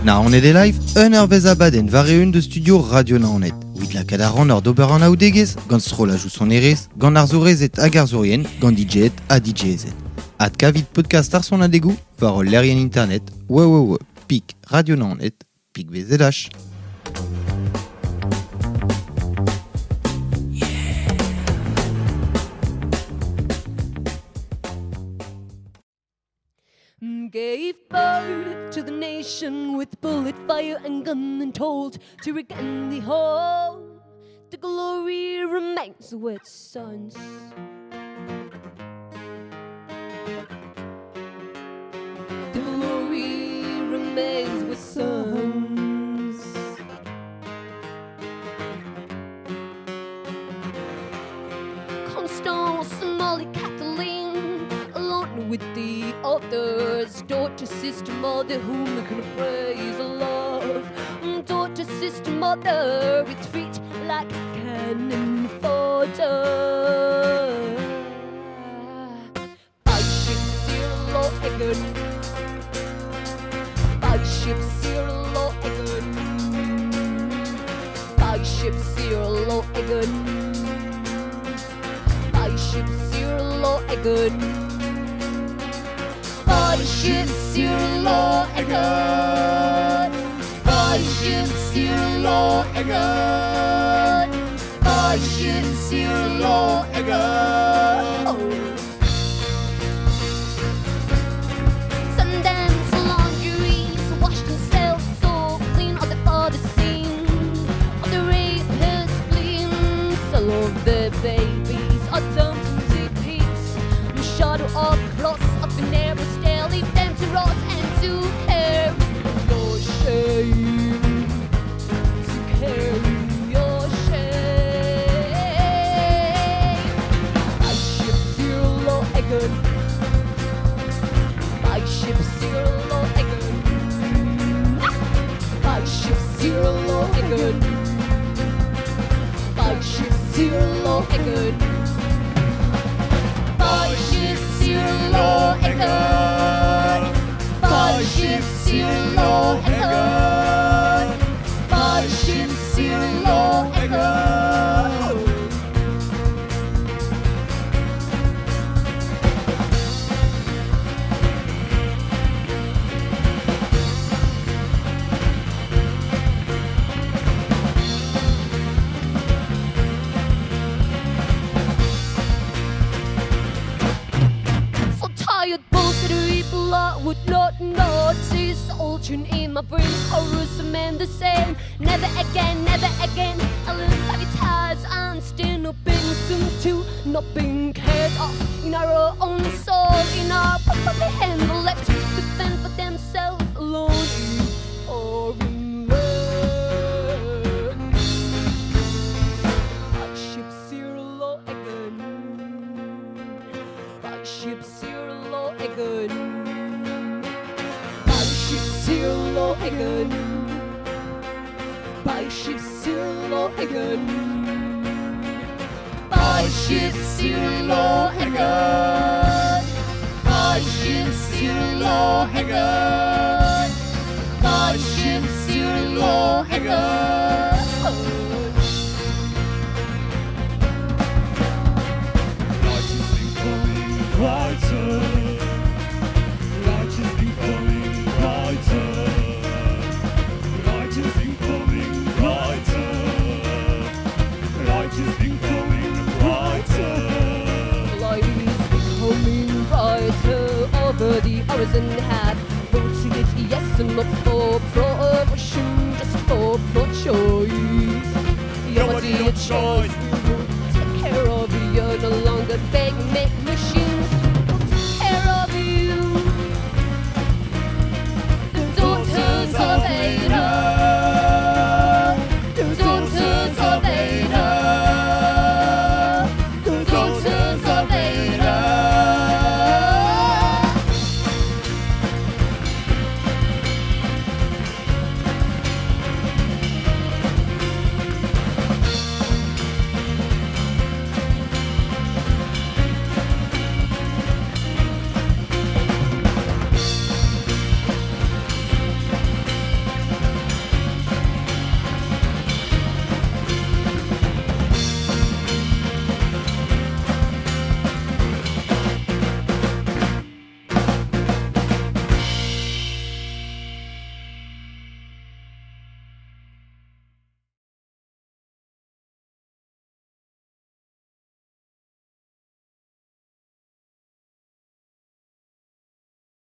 Naonet live, un vez abaden vareun de studio Radio Naonet. Ouid la kadaran ur d'ober an aoudegez, gant strolajou son erez, gant arzourezet hag arzourien, gant DJet a DJzet. Ad kavit podcast ar son adegou, varol lerien internet, pik Radio Naonet, pik VZH. Gave birth to the nation with bullet, fire and gun, and told to regain the whole. The glory remains with sons. The glory remains with sons. Constance, Molly, Kathleen, along with the others, daughter, sister, mother, whom I can praise love. Daughter, sister, mother, retreat like cannon fodder. By ship, Cyril Egan. By ship, Cyril Egan. By ship, Cyril Egan. By ship, Cyril Egan. By ship, Cyril Egan. By ship, Cyril Egan. By ship, Cyril Egan. Sundance laundries washed themselves so clean of the father scene, of the rapist spleen. Some of the babies are dumped into pits. The shadow of cross of the narrow stair, leave them to rot and to carry your shame. To carry your shame. I ship Cyril Egan. I ship Cyril Egan. I ship Cyril Egan. I ship Cyril Egan. I ship Cyril Egan. I ship Cyril Egan. I ship Cyril Egan. So tired, bullshit people I would not notice. Ultron in my brain, chorus and the same. Never again, never again. I learn sabotage and still not being soon to, not being cared of. In our own soul, in our properly handle, left to fend for themselves alone. Or in love. I ship Cyril Egan. I ship Cyril Egan. I ship Cyril Egan. I ship Cyril Egan. I ship Cyril Egan. I ship Cyril Egan. I ship Cyril Egan. Light is becoming brighter. Light is becoming brighter. Light is becoming brighter. Light is becoming brighter. Light is becoming brighter over the horizon. Had voted it yes and not for prohibition, just for pro-choice. Your body, your choice. Take care of you, you're no longer begging, make machines.